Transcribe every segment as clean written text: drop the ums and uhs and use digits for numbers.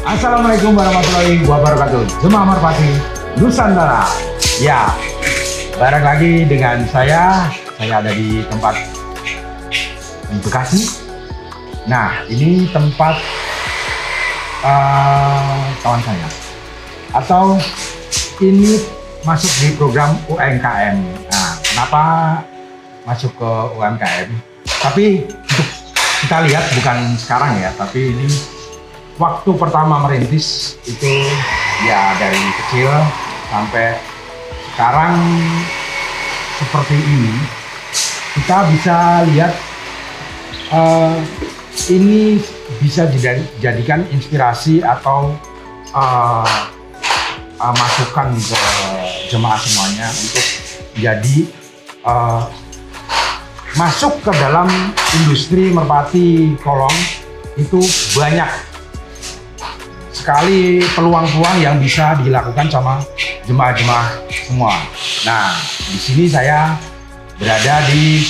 Assalamualaikum warahmatullahi wabarakatuh. Jemaah Merpati Nusantara. Ya, bareng lagi dengan saya ada di tempat di Bekasi. Nah, ini tempat kawan saya. Atau ini masuk di program UMKM. Nah, kenapa masuk ke UMKM? Tapi untuk kita lihat bukan sekarang ya, tapi ini waktu pertama merintis itu ya dari kecil sampai sekarang seperti ini. Kita bisa lihat ini bisa dijadikan inspirasi atau masukan ke jemaah semuanya untuk jadi masuk ke dalam industri merpati kolong. Itu banyak sekali peluang-peluang yang bisa dilakukan sama jemaah-jemaah semua. Nah, di sini saya berada di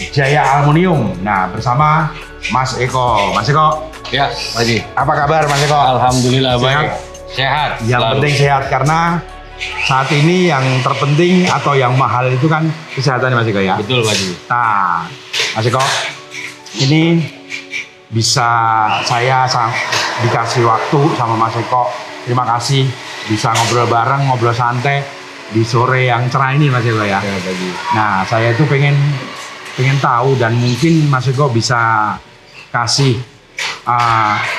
Jaya Aluminium. Nah, bersama Mas Eko. Mas Eko. Ya, Pak Haji. Apa kabar Mas Eko? Alhamdulillah baik. Sehat. Yang selalu. penting sehat, karena saat ini yang terpenting atau yang mahal itu kan kesehatan Mas Eko ya. Betul Pak Haji. Nah, Mas Eko, ini bisa saya dikasih waktu sama Mas Eko. Terima kasih bisa ngobrol bareng, ngobrol santai di sore yang cerah ini Mas Eko ya. Ya, Pak Haji. Nah, saya itu pengen tahu dan mungkin Mas Eko bisa kasih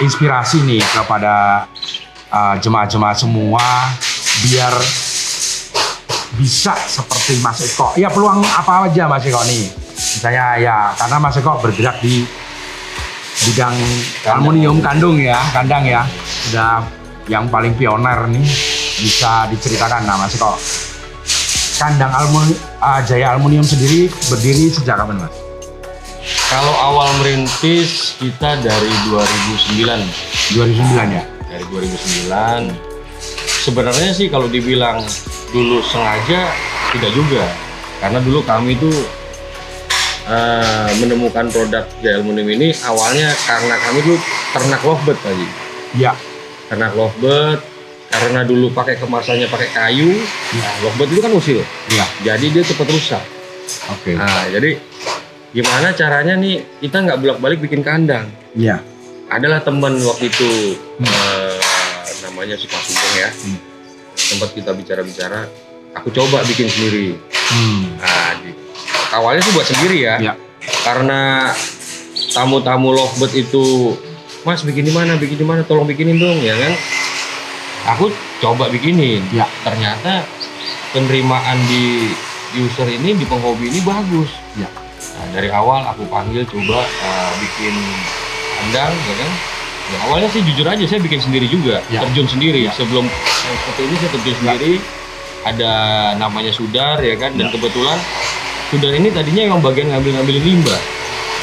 inspirasi nih kepada jemaah-jemaah semua biar bisa seperti Mas Eko. Ya, peluang apa aja Mas Eko nih? Misalnya ya, karena Mas Eko bergerak di bidang aluminium kandang ya. Sudah yang paling pioner nih, bisa diceritakan. Nah, Mas Eko, kandang Jaya Aluminium sendiri berdiri sejak kapan, Mas? Kalau awal merintis kita dari 2009. 2009 ya? Dari 2009. Sebenarnya sih kalau dibilang dulu sengaja tidak juga. Karena dulu kami itu menemukan produk Jaya Aluminium ini awalnya karena kami dulu ternak lovebird tadi. Iya. Ternak lovebird, karena dulu pakai kemasannya pakai kayu. Nah, lovebird itu kan usil. Iya. Jadi dia cepat rusak. Oke. Nah, jadi gimana caranya nih kita nggak bolak-balik bikin kandang? Iya. Adalah teman waktu itu namanya si Pak Sugeng ya. Tempat kita bicara-bicara, aku coba bikin sendiri. Nah, awalnya sih buat sendiri ya. Iya. Karena tamu-tamu lovebird itu, Mas bikin di mana, tolong bikinin dong ya kan. Aku coba bikinin. Ya. Ternyata penerimaan di user ini, di penghobi ini bagus. Ya. Nah, dari awal aku panggil coba bikin kandang ya kan. Ya, awalnya sih jujur aja saya bikin sendiri juga, Ya. terjun sendiri. Ya. Sebelum seperti ini saya terjun sendiri. Ada namanya Sudar ya kan, dan kebetulan Sudar ini tadinya yang bagian ngambilin limbah.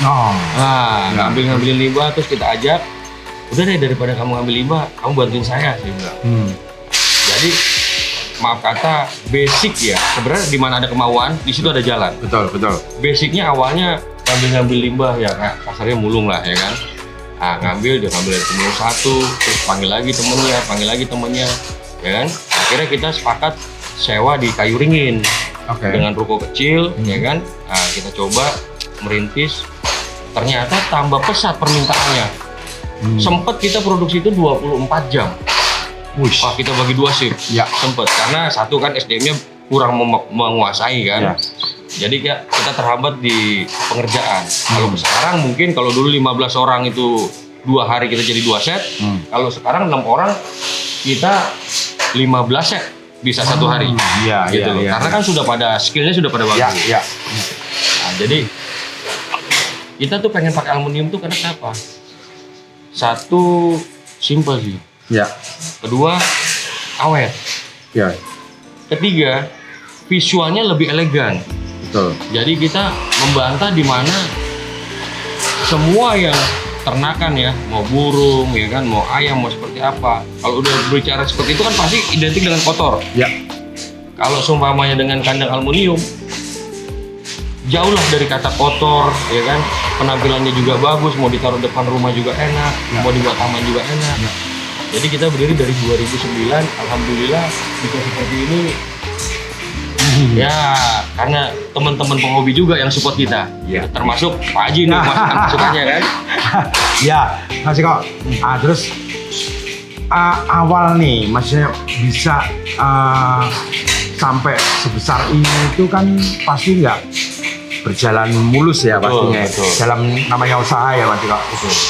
Oh. Nah, Ya. ngambilin limbah, terus kita ajak, udah deh daripada kamu ngambil limbah, kamu bantuin saya bilang. Jadi maaf kata basic ya, sebenarnya di mana ada kemauan, di situ ada jalan. Betul. Basicnya awalnya ngambil limbah ya, kasarnya mulung lah ya kan. Nah, dia ngambil dari temen satu, terus panggil lagi temennya, ya kan. Akhirnya kita sepakat sewa di Kayu Ringin. Oke. Dengan ruko kecil, ya kan. Nah, kita coba merintis, ternyata tambah pesat permintaannya. Sempet kita produksi itu 24 jam. Wush. Wah, kita bagi 2 shift. Ya. Sempet, karena satu kan SDM-nya kurang menguasai kan. Ya. Jadi kita terhambat di pengerjaan. Kalau sekarang mungkin kalau dulu 15 orang itu 2 hari kita jadi 2 set. Kalau sekarang 6 orang kita 15 set bisa 1 hari. Iya, Gitu. iya. Karena kan sudah pada skillnya sudah pada bagus. Iya. Nah, jadi kita tuh pengen pakai aluminium tuh karena kenapa? Satu, simple sih. Ya. Kedua, awet. Ya. Ketiga, visualnya lebih elegan. Betul. Jadi kita membantah di mana semua yang ternakan ya, mau burung ya kan, mau ayam, mau seperti apa. Kalau udah berbicara seperti itu kan pasti identik dengan kotor. Ya. Kalau seumpamanya dengan kandang aluminium, jauh lah dari kata kotor, ya kan. Penampilannya juga bagus, mau ditaruh depan rumah juga enak, mau dibuat taman juga enak. Jadi kita berdiri dari 2009, alhamdulillah bisa seperti ini. Ya, karena teman-teman penghobi juga yang support kita. Ya. Termasuk Pak Haji nih, masukannya kan. Ya, Mas Eko. Terus awal nih, maksudnya bisa sampai sebesar ini itu kan pasti nggak berjalan mulus ya pastinya. Betul. Dalam namanya usaha ya Mas Eko.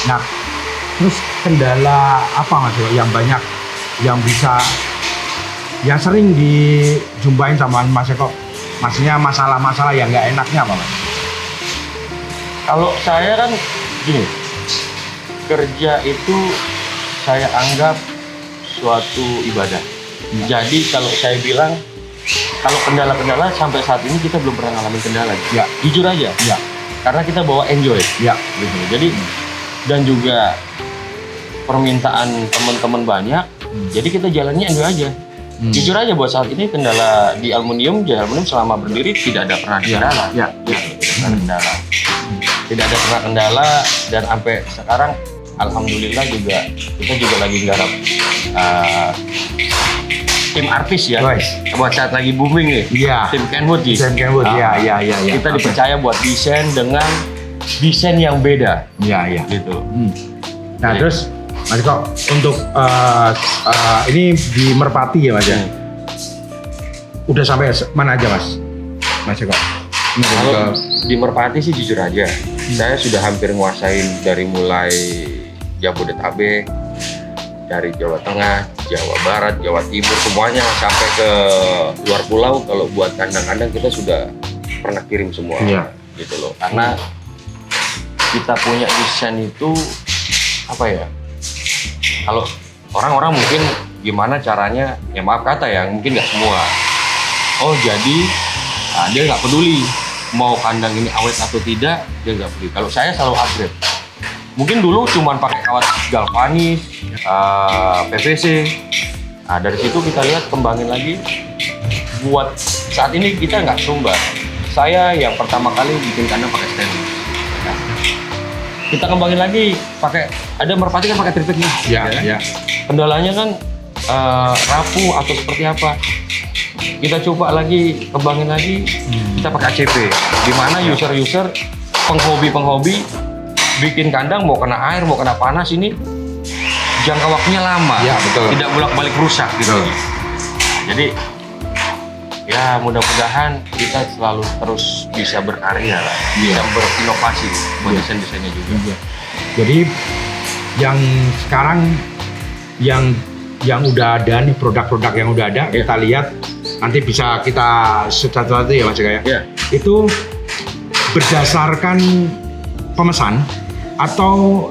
Nah, terus kendala apa Mas Eko yang banyak yang bisa yang sering dijumpain sama Mas Eko? Maksudnya masalah-masalah yang nggak enaknya apa Mas? Kalau saya kan gini, kerja itu saya anggap suatu ibadah. Jadi kalau saya bilang, kalau kendala-kendala sampai saat ini kita belum pernah ngalamin kendala. Ya. Jujur aja. Ya. Karena kita bawa enjoy. Ya. Gitu. Jadi dan juga permintaan teman-teman banyak. Jadi kita jalannya enjoy aja. Jujur aja buat saat ini kendala di aluminium selama berdiri tidak ada pernah kendala. Ya. Tidak ada kendala. Tidak ada pernah kendala dan sampai sekarang alhamdulillah juga kita juga lagi garap tim artis ya. Buat saat lagi booming nih. Iya. Tim Kenwood sih. Tim Kenwood. Iya. Kita dipercaya buat desain dengan desain yang beda. Iya. Gitu. Nah, Jadi, terus Mas Eko untuk ini di Merpati ya Mas ya? Udah sampai mana aja Mas Eko? Kalau di Merpati sih jujur aja, saya sudah hampir nguasain dari mulai Jabodetabek, dari Jawa Tengah, Jawa Barat, Jawa Timur, semuanya sampai ke luar pulau. Kalau buat kandang-kandang kita sudah pernah kirim semua, gitu loh. Karena kita punya desain itu apa ya? Kalau orang-orang mungkin gimana caranya, ya maaf kata ya, mungkin nggak semua. Oh jadi dia nggak peduli mau kandang ini awet atau tidak, dia nggak peduli. Kalau saya selalu upgrade. Mungkin dulu cuma pakai kawat galvanis, PVC. Nah, dari situ kita lihat kembangin lagi. Buat saat ini kita nggak sumber. Saya yang pertama kali bikin kandang pakai stainless. Kita kembangin lagi pakai, ada Merpati kan pakai triplex nih. Iya. Kendalanya kan rapuh atau seperti apa. Kita coba lagi, kembangin lagi, kita pakai ACP. Di mana user-user penghobi bikin kandang mau kena air, mau kena panas ini jangka waktunya lama. Ya, betul. Tidak bolak-balik rusak gitu. Jadi ya mudah-mudahan kita selalu terus bisa berkarya lah, bisa berinovasi buat desain-desainnya juga. Jadi yang sekarang yang udah ada nih, produk-produk yang udah ada, kita lihat nanti bisa kita satu-satu ya Mas Eko ya. Itu berdasarkan pemesan atau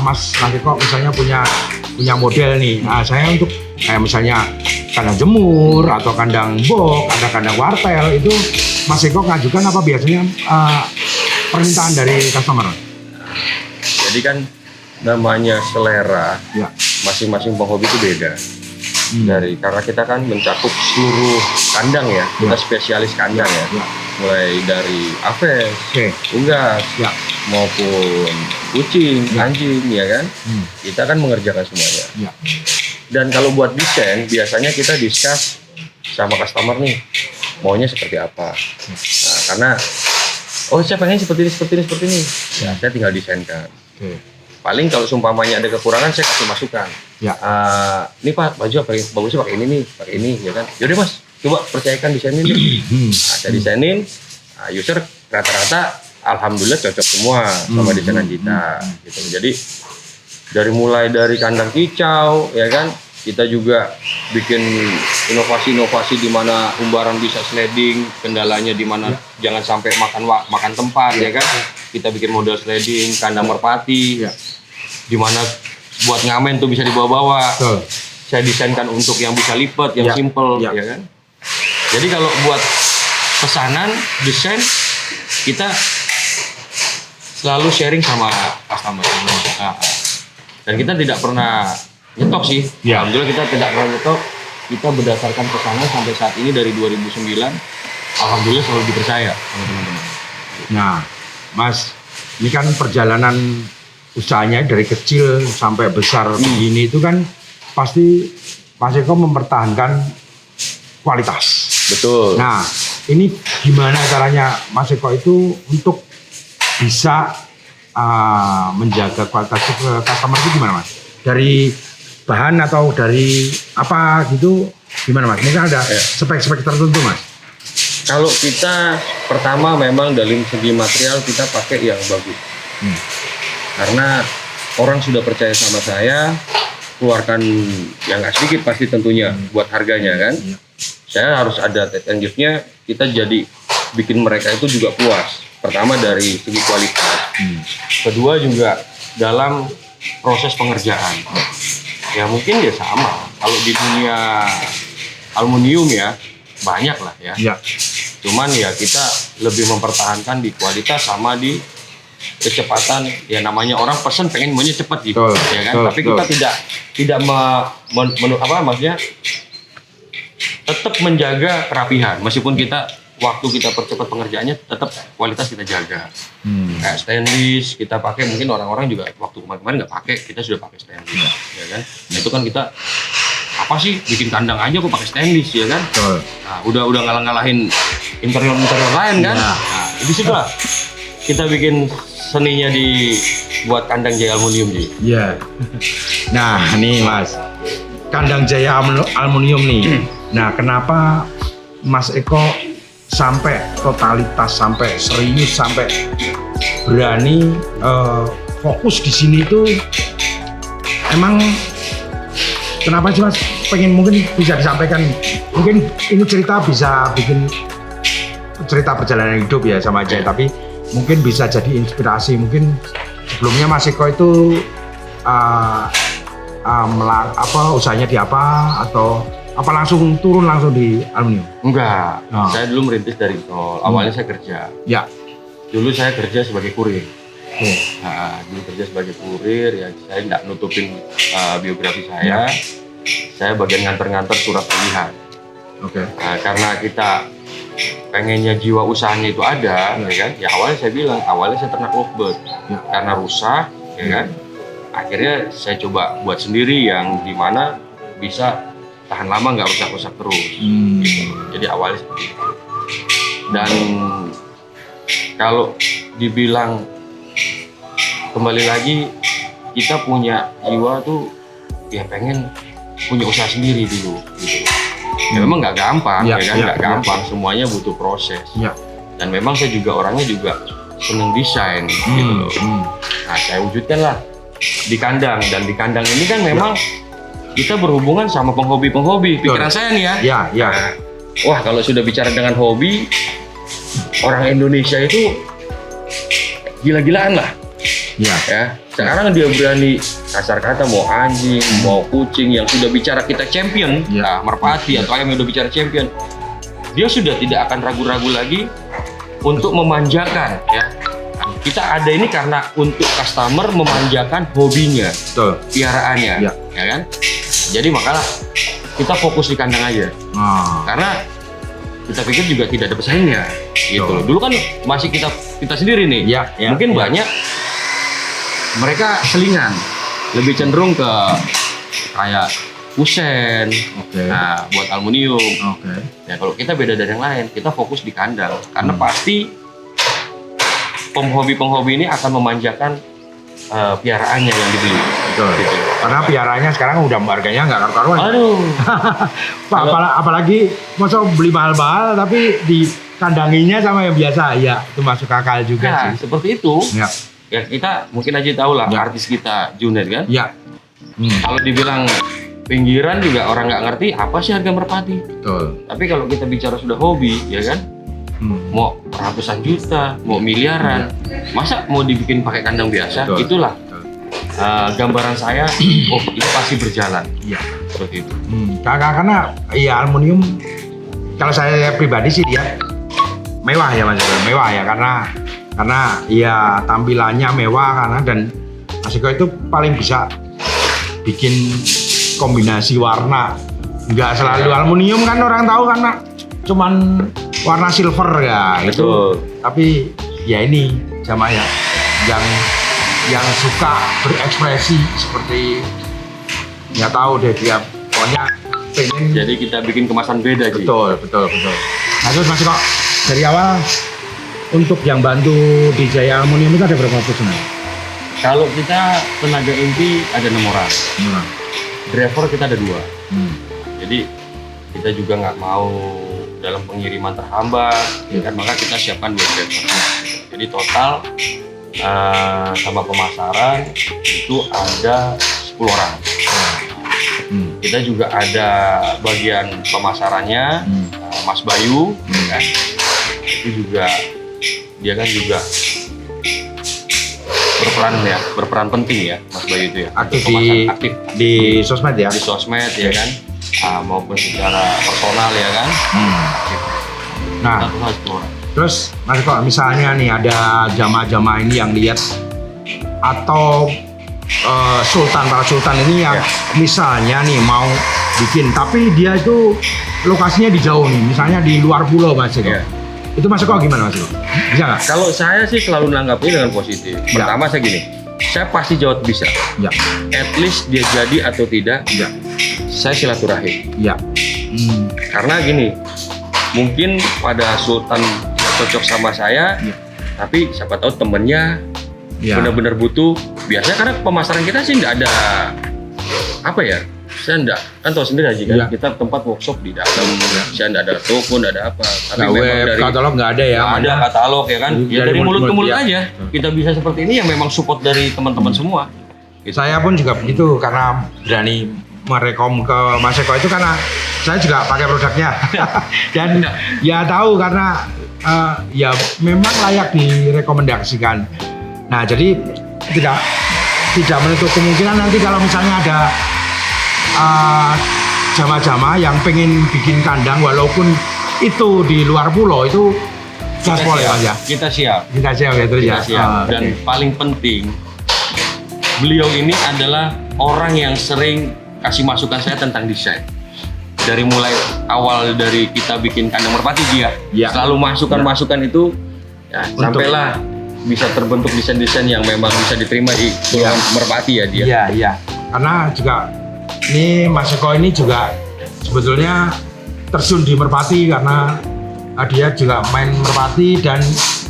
Mas Eko misalnya punya model nih. Saya untuk kayak misalnya kandang jemur atau kandang box, ada kandang wartel, itu Mas Eko ngajukan apa biasanya permintaan dari customer? Jadi kan namanya selera, masing-masing penghobi itu beda. Karena kita kan mencakup seluruh kandang ya, kita spesialis kandang ya. Mulai dari aves, unggas, maupun kucing, anjing ya kan. Kita kan mengerjakan semuanya. Dan kalau buat desain, biasanya kita discuss sama customer nih, maunya seperti apa. Nah, karena saya pengen seperti ini. Ya, saya tinggal desainkan. Paling kalau seumpamanya ada kekurangan, saya kasih masukan. Ini Pak, baju apa bagusnya pakai ini ya kan. Yaudah Mas, coba percayakan desainin deh. Saya desainin, user rata-rata alhamdulillah cocok semua sama desainan kita. Gitu. Jadi mulai dari kandang kicau, ya kan, kita juga bikin inovasi-inovasi di mana umbaran bisa sliding, kendalanya di mana jangan sampai makan tempat, ya kan. Kita bikin model sliding, kandang Merpati, di mana buat ngamen tuh bisa dibawa-bawa. Saya desainkan untuk yang bisa lipat, yang simple, ya kan. Jadi kalau buat pesanan desain, kita selalu sharing sama customer. Dan kita tidak pernah nyetok sih. Alhamdulillah kita tidak pernah nyetok. Kita berdasarkan pesanan sampai saat ini dari 2009 alhamdulillah selalu dipercaya sama teman-teman. Nah, Mas, ini kan perjalanan usahanya dari kecil sampai besar begini itu kan pasti Mas Eko mempertahankan kualitas. Betul. Nah, ini gimana caranya Mas Eko itu untuk bisa menjaga kualitas ke customer itu gimana, Mas? Dari bahan atau dari apa gitu gimana, Mas? Ini kan ada spek-spek tertentu, Mas. Kalau kita pertama memang dari segi material kita pakai yang bagus. Karena orang sudah percaya sama saya, keluarkan yang nggak sedikit pasti tentunya buat harganya kan. Saya harus ada test and give-nya, kita jadi bikin mereka itu juga puas. Pertama dari segi kualitas, kedua juga dalam proses pengerjaan. Ya mungkin ya sama. Kalau di dunia aluminium ya banyak lah ya. Cuman ya kita lebih mempertahankan di kualitas sama di kecepatan. Ya namanya orang pesen pengen maunya cepat gitu, ya kan. Tapi kita tidak maksudnya tetap menjaga kerapihan. Meskipun kita waktu kita percepat pengerjaannya tetap kualitas kita jaga. Kayak stainless kita pakai, mungkin orang-orang juga waktu kemarin nggak pakai, kita sudah pakai stainless, ya kan. Nah, itu kan kita apa sih bikin kandang aja kok pakai stainless, ya kan. Nah, udah ngalahin interior lain kan. Nah, di situ lah kita bikin seninya di buat kandang Jaya Aluminium sih. Iya. Nah, nih Mas, kandang Jaya Aluminium nih. Nah, kenapa Mas Eko sampai totalitas, sampai serius, sampai berani fokus di sini itu emang kenapa sih, Mas? Pengen mungkin bisa disampaikan, mungkin ini cerita bisa bikin cerita perjalanan hidup ya sama aja, tapi mungkin bisa jadi inspirasi. Mungkin sebelumnya Mas Eko itu usahanya di apa, atau apa langsung turun langsung di aluminium? Enggak, saya dulu merintis dari nol. Awalnya saya kerja. Ya. Dulu saya kerja sebagai kurir. Nah, dulu kerja sebagai kurir, ya saya nggak nutupin biografi saya. Saya bagian nganter-nganter surat pilihan. Nah, karena kita pengennya jiwa usahanya itu ada, ya kan? Ya awalnya saya bilang, awalnya saya ternak lovebird. Karena rusak, ya kan? Akhirnya saya coba buat sendiri yang dimana bisa tahan lama, nggak rusak-rusak terus. Gitu. Jadi awalnya seperti itu. Dan kalau dibilang kembali lagi, kita punya jiwa tuh ya pengen punya usaha sendiri dulu gitu. Ya memang nggak gampang, ya kan, nggak gampang, semuanya butuh proses. Dan memang saya juga orangnya juga seneng desain gitu loh. Nah, saya wujudkan lah di kandang, dan di kandang ini kan memang kita berhubungan sama penghobi-penghobi. Pikiran saya nih ya. Nah, wah, kalau sudah bicara dengan hobi, orang Indonesia itu gila-gilaan lah. Ya, sekarang dia berani kasar kata mau anjing, mau kucing yang sudah bicara kita champion, nah, merpati atau ayam yang udah bicara champion, dia sudah tidak akan ragu-ragu lagi untuk memanjakan. Ya, kita ada ini karena untuk customer memanjakan hobinya, piaraannya, ya kan. Jadi makanya kita fokus di kandang aja, karena kita pikir juga tidak ada pesaingnya, gitu. Dulu kan masih kita sendiri nih, mungkin banyak mereka selingan, lebih cenderung ke kayak kusen, nah buat aluminium. Ya kalau kita beda dari yang lain, kita fokus di kandang, karena pasti penghobi ini akan memanjakan piaraannya yang dibeli. Gitu. Karena piaranya sekarang udah harganya nggak karuan. Aduh. Apalagi masa beli mahal-mahal tapi dikandanginya sama yang biasa, ya itu masuk akal juga sih. Seperti itu. Ya kita mungkin aja tahu lah artis kita Junet kan. Kalau dibilang pinggiran juga orang nggak ngerti apa sih harga merpati. Tapi kalau kita bicara sudah hobi, ya kan, mau ratusan juta, mau miliaran, masa mau dibikin pakai kandang biasa? Itulah gambaran saya. Oh, ini pasti berjalan. Seperti itu. Karena ya aluminium, kalau saya pribadi sih dia mewah ya, Mas. Mewah ya, karena ya tampilannya mewah, karena dan Mas Eko itu paling bisa bikin kombinasi warna. Nggak selalu aluminium kan, orang tahu karena cuman warna silver ya. Betul. Itu tapi ya ini jamaah yang suka berekspresi seperti nggak tahu deh dia pokoknya pengen. Jadi kita bikin kemasan beda, Ji. Betul. Nah terus Mas kok dari awal untuk yang bantu di Jaya Aluminium itu ada berapa personel? Kalau kita tenaga inti ada 6 orang, driver kita ada 2. Jadi kita juga nggak mau dalam pengiriman terhambat, ya kan? Maka kita siapkan 2 driver. Jadi total sama pemasaran itu ada 10 orang. Kita juga ada bagian pemasarannya, Mas Bayu, kan? Itu juga dia kan juga berperan penting ya, Mas Bayu itu ya. Aktif aktif di sosmed ya. di sosmed ya kan, maupun secara personal ya kan. Nah, Kita total 10 orang. terus Mas kok misalnya nih ada jamaah-jamaah ini yang lihat atau para sultan ini yang misalnya nih mau bikin tapi dia itu lokasinya di jauh nih, misalnya di luar pulau Mas Eko. Itu Mas Eko gimana Mas Eko? Bisa nggak? Kalau saya sih selalu menanggapi dengan positif. Pertama saya gini, saya pasti jawab bisa. Ya. At least dia jadi atau tidak, saya silaturahim. Ya. Karena gini, mungkin pada sultan tidak cocok sama saya, tapi siapa tahu temennya benar-benar butuh. Biasanya karena pemasaran kita sih nggak ada apa ya, saya nggak kan tahu sendiri aja kan, kita tempat workshop di dalam, saya nggak ada toko, nggak ada apa. Tapi Nah, memang dari katalog nggak ada ya? nggak ada katalog ya kan, ya dari mulut ke mulut ya. aja. Kita bisa seperti ini yang memang support dari teman-teman semua. Saya pun juga begitu karena berani merekom ke Mas Eko itu karena saya juga pakai produknya dan ya tahu karena ya memang layak direkomendasikan. Nah jadi tidak menutup kemungkinan nanti kalau misalnya ada jamaah-jamaah yang pengen bikin kandang walaupun itu di luar pulau itu gas boleh aja. Kita siap. Kita siap ya terus ya. Kita siap. Dan paling penting, beliau ini adalah orang yang sering kasih masukan saya tentang desain. Dari mulai awal dari kita bikin kandang merpati dia selalu masukan-masukan itu ya, sampailah bisa terbentuk desain-desain yang memang bisa diterima di Pulau Merpati ya dia. Iya. Karena juga ini Mas Eko ini juga sebetulnya terjun di Merpati karena dia juga main Merpati dan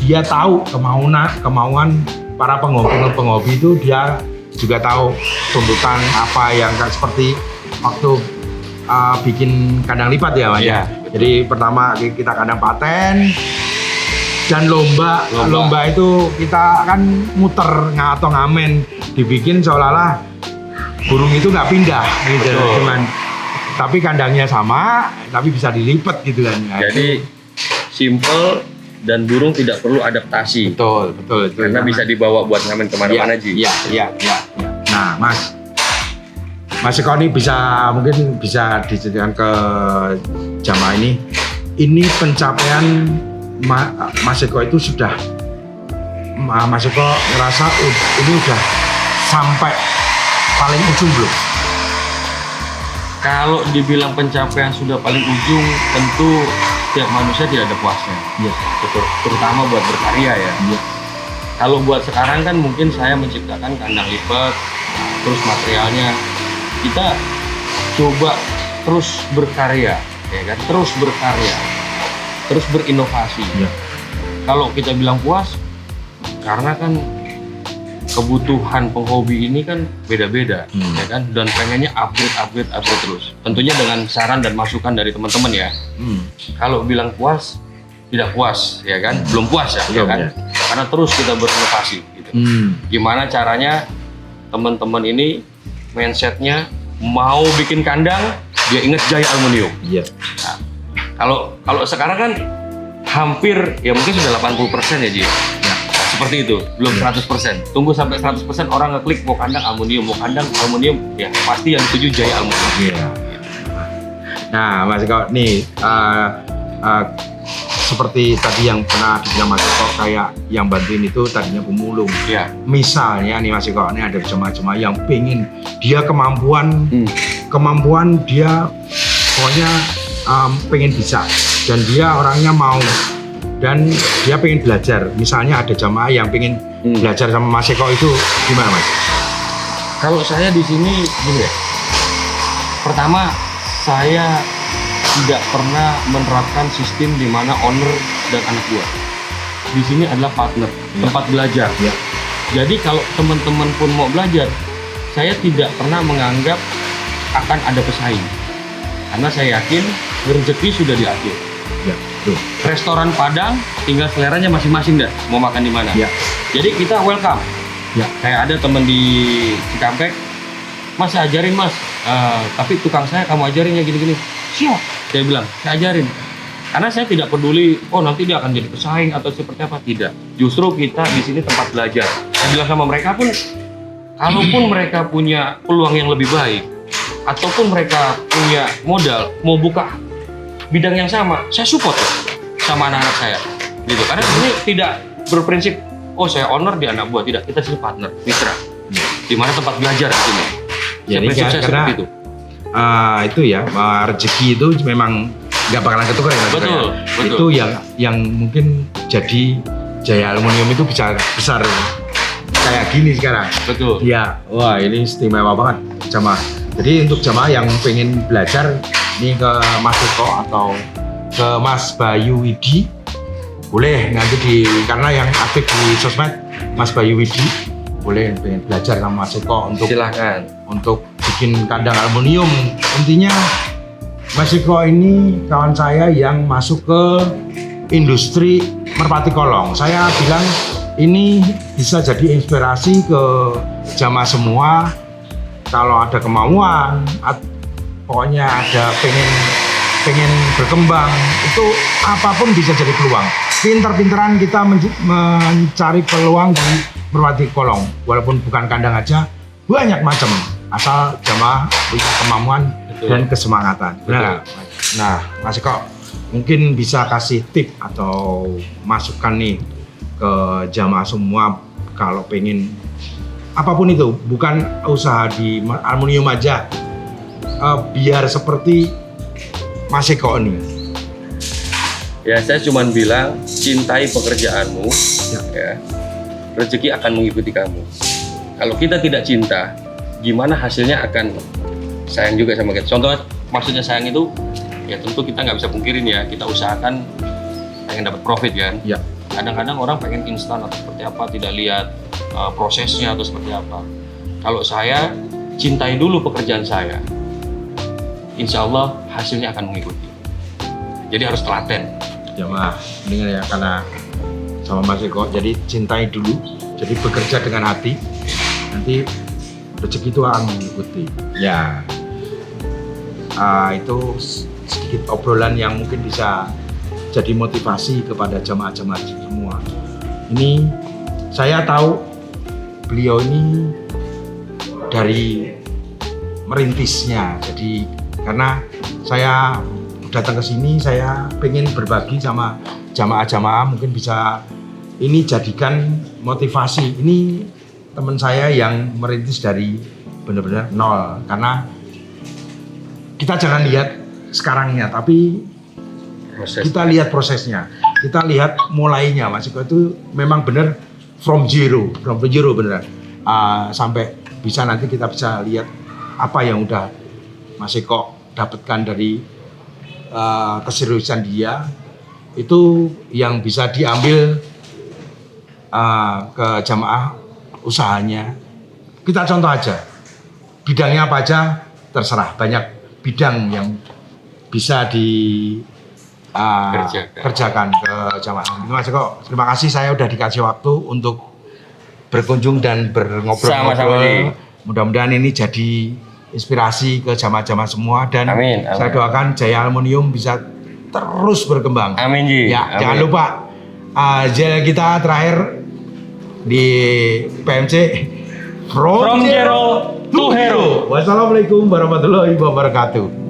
dia tahu kemauan para penghobi itu, dia juga tahu tuntutan apa yang seperti waktu bikin kandang lipat ya Mas. Iya, jadi pertama kita kandang paten dan lomba itu kita kan muter atau ngamen dibikin seolah-olah burung itu nggak pindah gitu, cuman tapi kandangnya sama tapi bisa dilipat gitu kan. Jadi simple dan burung tidak perlu adaptasi. Betul. Karena bisa dibawa buat ngamen kemana-mana aja. Iya. Nah Mas Eko ini mungkin bisa diceritakan ke jamaah ini pencapaian Mas Eko itu sudah Mas Eko ngerasa ini udah sampai paling ujung belum? Kalau dibilang pencapaian sudah paling ujung, tentu tiap manusia tidak ada puasnya. Iya. Terutama buat berkarya ya. Iya. Kalau buat sekarang kan mungkin saya menciptakan kandang lipat, terus materialnya kita coba terus berkarya, ya kan? Terus berkarya, terus berinovasi. Iya. Kalau kita bilang puas, karena kan kebutuhan penghobi ini kan beda-beda, ya kan? Dan pengennya upgrade terus. Tentunya dengan saran dan masukan dari teman-teman ya. Kalau bilang puas, tidak puas, ya kan? Belum puas ya kan? Karena terus kita berinovasi. Gitu. Gimana caranya teman-teman ini mindsetnya mau bikin kandang, dia ingat Jaya Aluminium. Iya. Nah, kalau sekarang kan hampir ya mungkin sudah 80% ya Ji. Nah, seperti itu, belum 100%. Tunggu sampai 100% orang ngeklik mau kandang aluminium, ya pasti yang dituju Jaya Aluminium. Iya. Nah, Mas Eko nih seperti tadi yang pernah dibilang Mas Eko kayak yang bantuin itu tadinya pemulung. Iya. Misalnya nih Mas Eko, ini ada jemaah-jemaah yang pengen dia kemampuan dia pokoknya pengen bisa dan dia orangnya mau dan dia pengen belajar. Misalnya ada jamaah yang pengen belajar sama Mas Eko, itu gimana Mas? Kalau saya di sini gini ya. Pertama, saya tidak pernah menerapkan sistem di mana owner dan anak buah. Di sini adalah partner, tempat belajar. Ya. Jadi kalau teman-teman pun mau belajar, saya tidak pernah menganggap akan ada pesaing. Karena saya yakin rezeki sudah diatur. Ya, betul. Restoran Padang tinggal seleranya masing-masing dah mau makan di mana. Ya. Jadi kita welcome. Ya. Kayak ada teman di Cikampek, Mas saya ajarin Mas, tapi tukang saya kamu ajarin ya gini-gini. Siap, saya bilang saya ajarin. Karena saya tidak peduli, oh nanti dia akan jadi pesaing atau seperti apa, tidak. Justru kita di sini tempat belajar. Saya bilang sama mereka pun, kalaupun mereka punya peluang yang lebih baik, ataupun mereka punya modal mau buka bidang yang sama, saya support sama anak-anak saya, gitu. Karena ini tidak berprinsip, oh saya owner di anak buah, tidak. Kita sini partner, mitra, di mana tempat belajar di sini. Jadi prinsip saya karena seperti itu. Itu ya, rezeki itu memang nggak bakalan ketukar ya Mas Eko, Betul, ya? betul. Itu yang mungkin jadi Jaya Aluminium itu bisa besar kayak gini sekarang. Betul. Iya, wah ini istimewa banget jamaah. Jadi untuk jamaah yang pengen belajar ini ke Mas Eko atau ke Mas Bayu Widi, boleh nanti karena yang aktif di sosmed Mas Bayu Widi, boleh pengen belajar sama Mas Eko untuk bikin kandang aluminium. Intinya Mas Eko ini kawan saya yang masuk ke industri merpati kolong. Saya bilang ini bisa jadi inspirasi ke jamaah semua. Kalau ada kemauan, pokoknya ada pengen berkembang, itu apapun bisa jadi peluang. Pinter-pinteran kita mencari peluang di merpati kolong, walaupun bukan kandang aja, banyak macam. Asal jamaah punya kemampuan dan kesemangatan. Benar. Nah, Mas Eko mungkin bisa kasih tip atau masukan nih ke jamaah semua kalau pengen apapun itu, bukan usaha di aluminium aja, biar seperti Mas Eko ini. Ya, saya cuma bilang cintai pekerjaanmu, ya. Rezeki akan mengikuti kamu. Kalau kita tidak cinta, gimana hasilnya akan sayang juga sama kita. Contoh, maksudnya sayang itu, ya tentu kita nggak bisa pungkirin ya, kita usahakan pengen dapat profit kan. Ya. Kadang-kadang orang pengen instan atau seperti apa, tidak lihat prosesnya atau seperti apa. Kalau saya cintai dulu pekerjaan saya, insya Allah hasilnya akan mengikuti. Jadi harus telaten. Jamaah, dengar ya, karena sama Mas Eko, jadi cintai dulu, jadi bekerja dengan hati, nanti rezeki itu akan mengikuti. Ya, itu sedikit obrolan yang mungkin bisa jadi motivasi kepada jamaah-jamaah semua. Ini saya tahu beliau ini dari merintisnya, jadi karena saya datang ke sini, saya pengen berbagi sama jamaah-jamaah, mungkin bisa ini jadikan motivasi. Ini teman saya yang merintis dari benar-benar nol, karena kita jangan lihat sekarangnya, tapi kita lihat prosesnya, kita lihat mulainya. Mas Eko itu memang benar from zero beneran, sampai bisa nanti kita bisa lihat apa yang udah Mas Eko dapatkan dari keseriusan dia, itu yang bisa diambil ke jamaah usahanya. Kita contoh aja, bidangnya apa aja terserah, banyak bidang yang bisa kerjakan ke jamaah. Mas Eko, terima kasih, saya udah dikasih waktu untuk berkunjung dan berobrol-ngobrol. Mudah-mudahan ini jadi inspirasi ke jamaah-jamaah semua, dan Amin. Saya doakan Jaya Aluminium bisa terus berkembang. Amin Ji. Ya, jangan lupa channel kita terakhir di PMC From Zero to Hero. Wassalamualaikum warahmatullahi wabarakatuh.